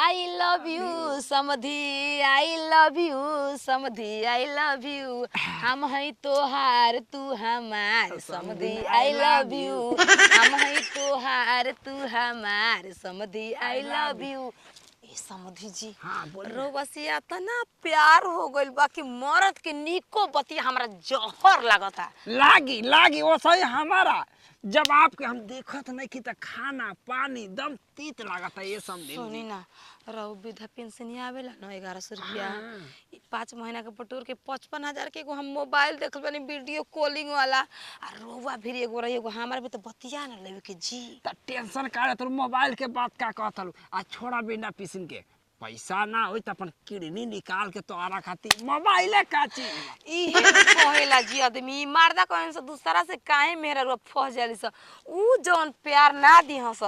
I love you समधी, I love you समधी, I love you. हम है तोहार तू हमार समधी, आई लव यू। हम है तोहार तू हमार समधी, आई लव यू। ए समधी जी, हाँ बोल रोबसिया तना प्यार हो गइल बा कि मरद के निको बतिया हमरा जहर लागता। लागी लागी वो सही हमारा जब आपके हम देखत नहीं कि त खाना पानी दम तीत लागत है ये समझी सुनी ना, रउ वृद्धा पेंशन आवेला ना 1100 रुपया। हाँ। 5 महीना के पटोर के 55,000 के एगो हम मोबाइल देखल बानी वीडियो कॉलिंग वाला। आ रोवा भी एगो रही, एगो हमार भी तो बतिया ना लेवे के जी। त टेंशन का तू मोबाइल के बात का कहत आ छोड़ा बिना पिसिन के पैसा ना होई त अपन किडनी निकाल के तोरा खातिर मोबाइले काची ई हे कहेला जी आदमी मर्दा कहन से दूसरा से काहे मेहरा रुआ फंस जाली स। ऊ जौन प्यार ना दिहस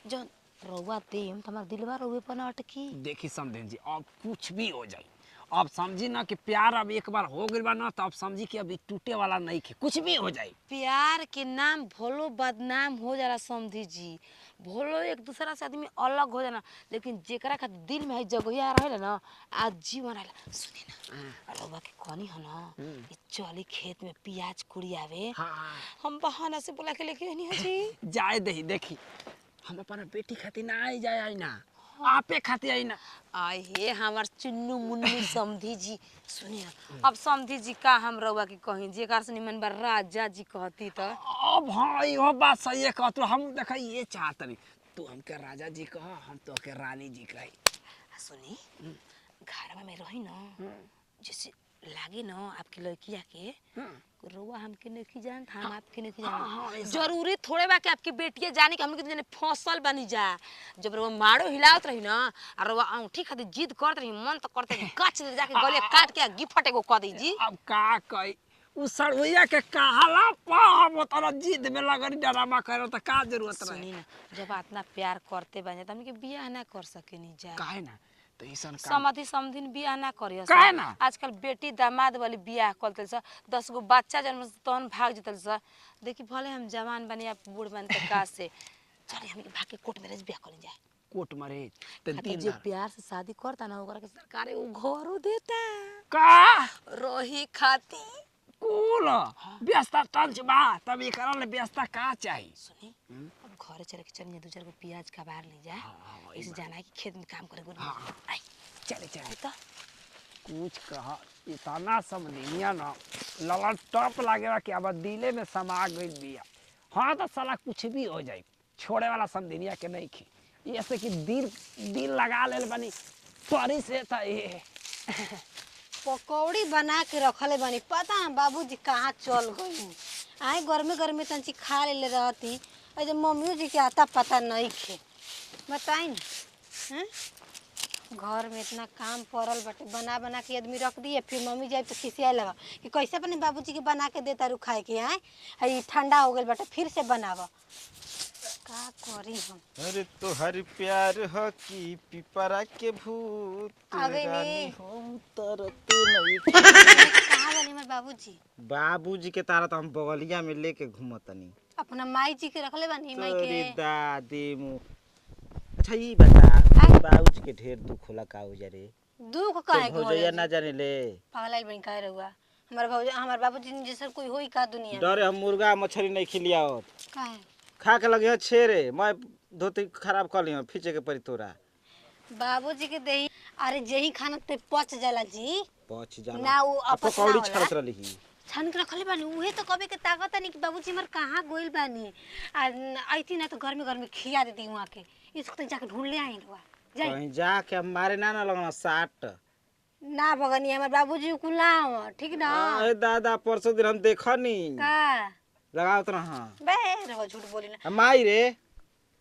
जौन रउआ देम त हमार दिलवा रउए पर ना अटकी। देखी समझेन जी अब कुछ भी हो जाए अब समझी ना कि प्यार अब एक बार हो गइल बा ना तो अब समझी कि अभी टूटे वाला नहीं खे कुछ भी हो जाए। प्यार के नाम भोलो बदनाम हो जाला समधी जी। भोलो एक दूसरा से आदमी अलग हो जाला, लेकिन जेकरा खातिर दिल में है जगहिया रहेला ना आज जीवन रहेला। सुनी ना, रउआ के कहनी ह ना कि चली खेत में प्याज कुड़ियावे। हाँ हम बहाना से बुला के लेके आनी है जी। जाए दही देखी हम अपन बेटी खातिर ना आई जाए आई ना आपे खातिर आई ना। आए हे हमार चुन्नू मुन्नू समधी जी। सुनी ना, अब समधी जी का हम रउआ के कहीं जेकर से निमन बा राजा जी कहती त। अब हाँ इहो बात सही है कहतु हम देख ये चाहत नहीं तू हमके राजा जी कह हम तो के रानी जी कही। सुनी, घर में रही ना जैसे लागे ना आपके लड़किया के रउआ हमके नहीं जानत, हम आपके नहीं जानत। जरूरी थोड़े बा कि आपकी बेटिया जाने कि हमके जने फसल बनी जा। जब रउआ मारो हिलावत रही ना और रउआ औंठी खातिर जिद करत रही, मन तो करते गच दे जाके गले काट के गिफ्ट एगो क दी जी। अब का कही उ सड़ुइया के कहाला पा हम तोरा जिद में लगन ड्रामा करो त का जरूरत रहे। सुनी ना, जब इतना प्यार करते बन जाता हमके बियाह ना कर सकेनी जा। काहे ना तो ऐसन काम समधि समधिन बियाह ना करियो। काहे ना? आजकल बेटी दामाद वाली बियाह करते स 10 गो बच्चा जन्म से तहन भाग जतल स। देखी भले हम जवान बनी आप बूढ़ बन त का से चले हम भाग के कोर्ट मैरिज बियाह कर जाए। कोर्ट मरे त खातिर दिन जे प्यार से शादी करता ना ओकरा के सरकार उ घरो देता का रही खाती। कूल व्यस्ता टंच बा तब एकरा ले व्यस्ता का चाहिए। सुनी, अब घरे चले के चलिए 2-4 गो प्याज का बाहर ले जाए। इसे जाना है कि खेत में काम करे गुरु। आई चले चले तो कुछ कहा इतना समझिया ना ललन टॉप लागेला कि अब दिले में समा गई बिया। हाँ तो साला कुछ भी हो जाए छोड़े वाला समझिया के नहीं खी ऐसे कि दिल दिल लगा ले बनी परी से था ये पकौड़ी बना के रखले बनी, पता ना बाबूजी कहाँ चल गई। आई गर्मे गर्मे तंची खा ले रहती और जब मम्मी जी के आता पता नहीं खे बताई ना। हैं घर में इतना काम पड़ल बटे बना बना के आदमी रख दिए फिर मम्मी जाए तो खिसिया लगा कि कैसे अपने बाबूजी के बना के देता रू खाए के। आई ठंडा हो गल बटे फिर से बनावा का करी हम। अरे तो हर प्यार हो कि पिपरा के भूत आ गई रानी नी। हम तरते नहीं। कहाँ बनी हमारे बाबूजी? बाबूजी के तारा तो हम बगलिया में लेके घूमतनी। अपना माई जी के रखले बनी माई तोरी के। दादी मु अच्छा ये बता बाबूजी के ढेर दुख होला का हो जा रे। दुख काहे तो को भौजैया ना जाने ले पागल बन काहे रहुआ। हमारे भाऊ हमारे बाबूजी जैसे कोई होई का दुनिया में? डरे हम मुर्गा मछली नहीं खिलिया और काहे खा के लगे छेरे मैं धोती खराब कर लियो फीचे के परी तोरा बाबूजी के देही। अरे जेही खाना ते पच जाला जी पच जाला ना वो आपस ना पकौड़ी होला। छड़त रही छन के रखले बानी उहे तो कबे के ताकत नहीं कि बाबूजी हमर कहाँ गोइल बानी। आईती ना तो घर में खिया देती वहाँ के इसको तो जाके ढूंढ ले आई रुआ जाई कहीं जाके हम मारे ना ना लगना साट ना भगनी हमारे बाबूजी कुलाव ठीक ना। अरे दादा परसों दिन हम देखनी का लगाओ तो रहा बे रहो झूठ बोली ना। माई रे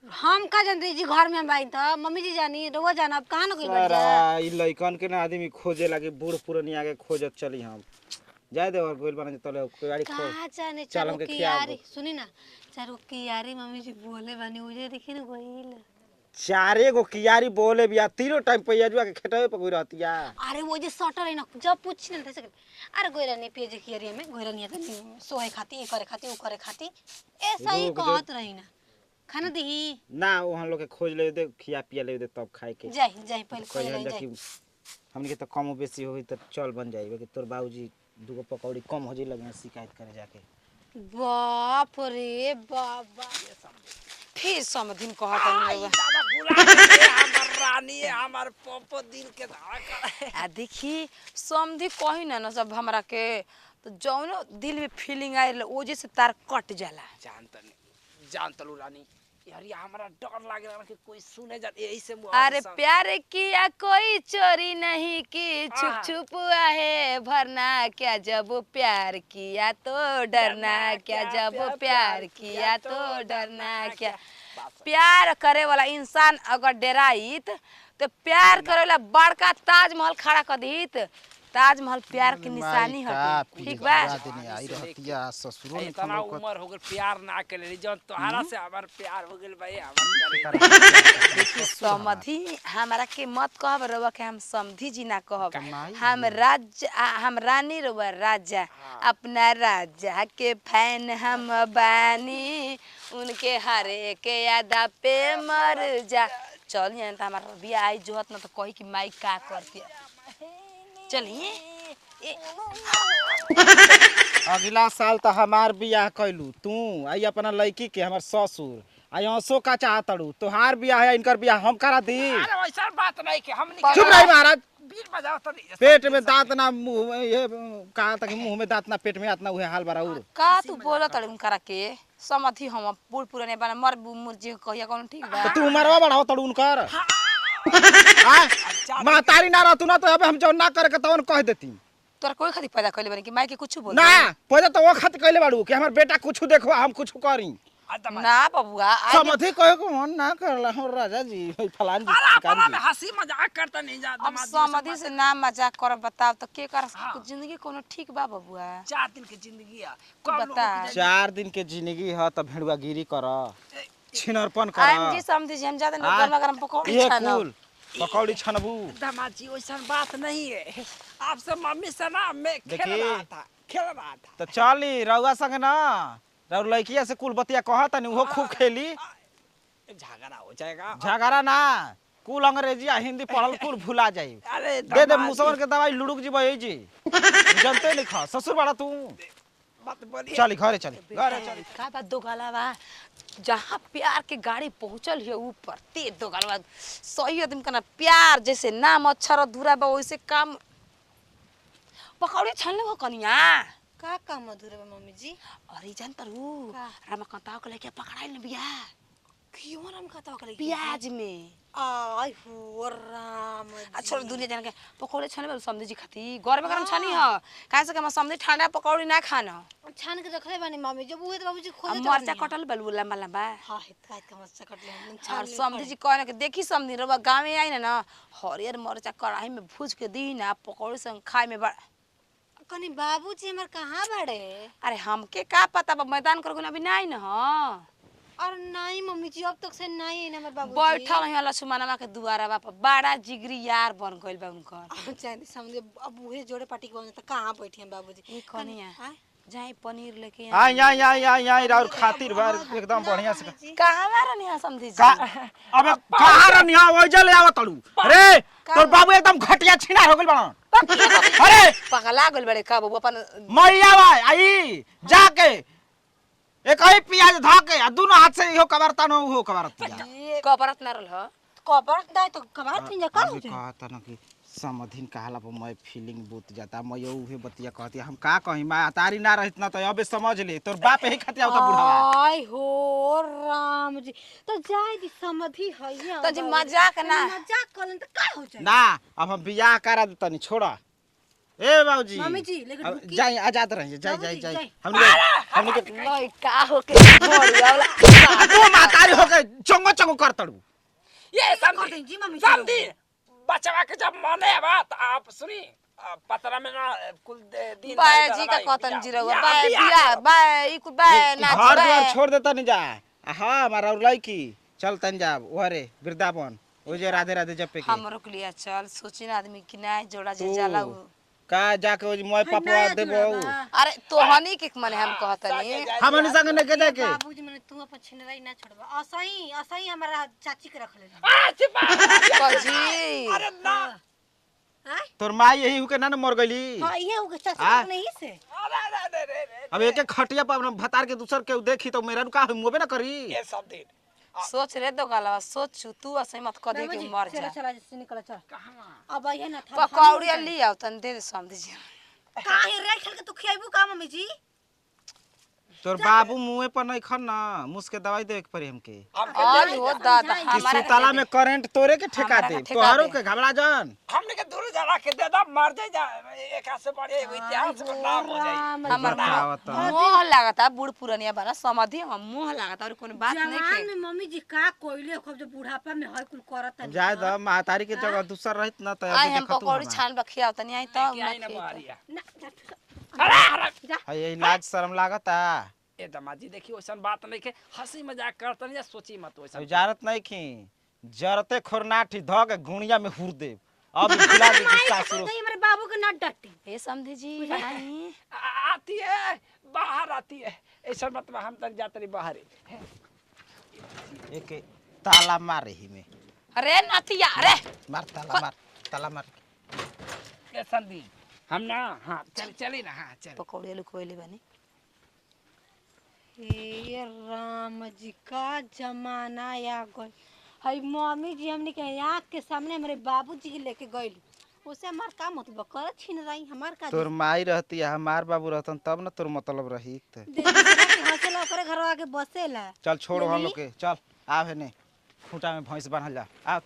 हम का जानते जी घर में हम आई तो मम्मी जी जानी रोवा जाना अब कहाँ ना कोई बैठ जा। सारा ई लइकन के ना आदमी खोजे लगे बूढ़ पुरनिया के खोजत चली हम जाए दे और गोइल बना तले कोई गाड़ी खो कहाँ जाने चल चारो हमके की खिया यारी सुनी ना चारो की यारी मम्मी जी बोले बानी उजे देखी ना गोइल। चारे गो कियारी बोले बिया तीनों टाइम पैयाजुआ के खेतवे पे कोई रहतिया। अरे वो जे सटर है ना जब पूछ ना तैसे अरे गोइरा ने पेजे की एरिया में गोइरा नहीं तो सोए खाती ए करे खाती उ करे खाती ऐसा ही रुक जो। कहत रही ना। खाना दी ना वो हम लोग के खोज ले दे खिया पिया ले दे तब खाए के जाई जाई पहले कही पहले हल जाई कि हमनी के तो कम बेसी होई तो चल बन जाई कि तोर बाबूजी दूगो पकौड़ी कम हो जाई लगे शिकायत करे जाके बाप रे बाबा फिर समधिन कहत नहीं होगा दादा बुला के हमर रानी हमर पोपो दिल के धारा कर आ देखी समधि कही ना सब हमरा के तो जौनो दिल में फीलिंग आए वो जैसे तार कट जाला। जान तलू रानी यार ये हमारा डर लागे रहा कि कोई सुने जा यही से अरे प्यार किया कोई चोरी नहीं की छुप छुप आहे भरना क्या जब प्यार किया तो डरना क्या जब प्यार किया तो डरना क्या। प्यार करे वाला इंसान अगर डराइत तो प्यार करे वाला बड़का ताजमहल खड़ा कर दीत। ताजमहल प्यार की निशानी हटे ठीक बा। आई रहतिया ससुरो ने इतना उम्र हो गल प्यार ना करे जौन तोहरा से हमार प्यार हो गल भाई हमर करे देखी समधि हमारा के मत कहब रउआ के हम समधि जी ना कहब। हम रानी रउआ राजा अपना राजा के फैन हम बानी उनके हरे के यादा पे मर जा। चल यहाँ तो हमारा बिया आई जोहत ना तो कही कि माई का करती चलिए अगला साल तो हमार बियाह कैलू तू आई अपना लड़की के हमार ससुर आई हंसो का चाहतड़ू तोहार बियाह है इनकर बियाह हम करा दी। अरे वैसा बात नहीं कि हमनी चुप रही महाराज बीच बजाओ तो नहीं पेट में दांत ना मुंह में ये कहा था कि मुंह में दांत ना पेट में आतना हुए हाल बराबर का तू बोलत अड़े उनकरा के समधि हम बूढ़ पुराने बना मर मुर्जी कहिया कौन ठीक बा। तो तू उमरवा बढ़ाओ तड़ू उनकर महतारी ना रहतू ना तो अब हम जौन ना करे के तवन कह देती तोरा कोई खातिर पैदा कइले बानी कि माई के कुछ बोल ना पहले तो वो खत कहले बाड़ू कि हमर बेटा कुछ देखो हम कुछ करी ना बबुआ समझी कहे को मन ना करला हम राजा जी भाई फलान जी अपना में हंसी मजाक करता नहीं जा अब समधि से ना मजाक कर बताओ तो के कर जिंदगी कोनो ठीक बा बबुआ। 4 दिन की जिंदगी है बता 4 दिन के जिंदगी है त भेड़ुआ गिरी कर छिनरपन कर आम जी समधि जी हम ज्यादा ना गरम गरम पकौड़ी ये छाना कुल पकौड़ी छनबू दामाद जी वैसा बात नहीं है आपसे मम्मी से ना मैं खेल देखिए। रहा था तो चली रउआ संग ना रउ लड़किया से कुल बतिया कहत नहीं वो खूब खेली झगड़ा हो जाएगा। झगड़ा ना कुल अंग्रेजी आ हिंदी पढ़ल कुल भुला जाई अरे दे दे दामाद मुसवर जी, के दवाई लुड़ुक जी बही जी जानते नहीं खा ससुर बड़ा तू बात बोलिए चली घरे चली घरे चली का बात दो गाला बा जहाँ प्यार के गाड़ी पहुंचल है ऊपर ते दो गाला बा सही आदमी का ना प्यार जैसे नाम अक्षर अधूरा बा वैसे काम पकौड़ी छानले हो कनिया का काम अधूरा बा मम्मी जी अरे जान तरु का? रमकताओ के लेके पकड़ाई न बिया क्यों हम कहता हो प्याज में आई हो राम अच्छा दुनिया जान के पकौड़े छाने वाला समझी खाती घर में गरम छानी ह काहे से कि हम समझी ठंडा पकौड़ी ना खाना छान के रखले बानी मम्मी जब उहे तो बाबूजी खोजे अब मरचा कटल बलू लंबा लंबा हां हित का मरचा कटले हम और छान समझी जी कहना कि देखी समझी रबा गांव में आई ना हरियर मरचा कढ़ाई में भूज के दी ना पकौड़ी संग खाए में बड़ा कनी बाबूजी हमर कहां बाड़े अरे हमके का पता बा मैदान कर अभी नहीं न ह और नहीं मम्मी जी अब तक से नहीं है ना हमर बाबूजी बैठल है लक्ष्मणवा के दुआरा बा बड़ा जिगरी यार बन गइल बा उनकर चाहे समझे अब उहे जोड़े पार्टी के त कहां बैठे हैं बाबूजी ई कनिया जाए पनीर लेके आई आई आई आई आई राउर खातिर बार एकदम बढ़िया से कहां मारनी है समझी का अबे कहां रन यहां ओइजे ले आवत तड़ू अरे तोर बाबू एकदम घटिया छिना हो गेल बना अरे पगला गइल बड़े का बाबू अपन मैया भाई आई जाके एक ही प्याज धा के आ दोनों हाथ से इहो कबरता न उहो कबरतिया कबरत ना रहल ह कबर दाई तो कबार पिन जा कर कहता न कि समधिन कहला पर मैं फीलिंग बुत जाता मैं उहे बतिया कहती हम का कहि मैं तारी ना रहित ना तो अबे समझ ले तोर बाप ही खतिया होता बुढ़ावा आई हो राम जी तो जाय दी समधि है तो जी मजाक ना मजाक करन त का हो जाए ना अब हम बियाह करा देतनी छोड़ा ए बाबूजी मम्मी जी, लेकिन अब रुकी। जाई आजाद रहिए जाई जाई बाबूजी, जाई जाई। हमनी के लई का हो के मोड़िया वाला तू मातारी हो के चंगो चंगो कर तड़ू ये कर समझी दें जी मम्मी समझी बचवा के जब मने बात आप सुनी पतरा में ना कुल दिन बाय जी का कतन जी रहुआ बाय बिया बाय ई कुल बाय ना घर द्वार छोड़ देता नहीं जा हां हमारा लड़की चल तन जा ओरे वृंदावन ओ जे राधे राधे जपे के हमरो के लिए चल सोची ना आदमी कि ना जोड़ा जे तू जाला का जाके ओज मोय पपवा देबो अरे तोहनी के माने हम कहतनी हमनी संग ने के जाके बाबूजी मने तू अपन छिनराई ना छोड़बा असही असही हमारा चाची के रख ले कजी अरे ना हां तोर माई यही हुके ना मर गईली हां ये हो के चाची नहीं से अरे अब एक एक खटिया पर अपना भतार के दूसर के देखी तो मेरा का मुबे ना करी ये सब दिन सोच रे दो गलवा सोच तू ऐसे मत कह दे कि मर चलो जा चलो जैसे निकल चल कहां अब ये ना था पकौड़िया ली आओ तन दे समझ जी काहे रे खेल के तू खियाबू का मम्मी जी तोर बाबू मुंह पर नहीं खन ना मुस्के दवाई देवे के पड़ी हमके आज हो दादा कि हमारा सुताला में करंट तोरे के ठेका हमारा दे के ठेका तोहरो दे। के घबरा जान हमने के दूर जला के दे दा मर जा एक हाथ से बढ़े इतिहास का नाम हो जाई हमर बतावत मोह लागता बूढ़ पुरानिया बना समझी हम मोह लागता और कोनो बात नहीं जवान के में मम्मी जी का कोइले खूब जो बुढ़ापा में हर कुल करत है जाय द महतारी के जगह दूसर रहित ना त आई अभी हम देखत पकौड़ी छान बखिया तनी आई तो आई ना मारिया ना जा अरे अरे है ये लाज शर्म लागता ए दमाजी देखी वैसन बात नहीं के हंसी मजाक करतन या सोची मत वैसन अब जानत नहीं खी जरते खोरनाठी ध के गुणिया में हुर दे अब भुला दी कि सासुर नहीं मेरे बाबू के ना डटी ए समझी जी आई आती है बाहर आती है ऐसा मत हम तक जाते रही बाहर एक ताला मारे ही में अरे नतिया अरे मार ताला मार ये संदी हम ना हाँ चली ना हाँ चल पकौड़ी लुकोइले बनी हे राम जी का जमाना आ गई हई मम्मी जी हमने के आँख के सामने हमारे बाबूजी के लेके गई उसे हमार का मतलब कर छीन रही हमार का तोर माई रहती है हमार बाबू रहतन तब ना तोर मतलब रही हंसला ओकरे घर आके बसेला चल छोड़ो हम लोग के चल आ हेने खूंटा में भैंस बांधल जा आ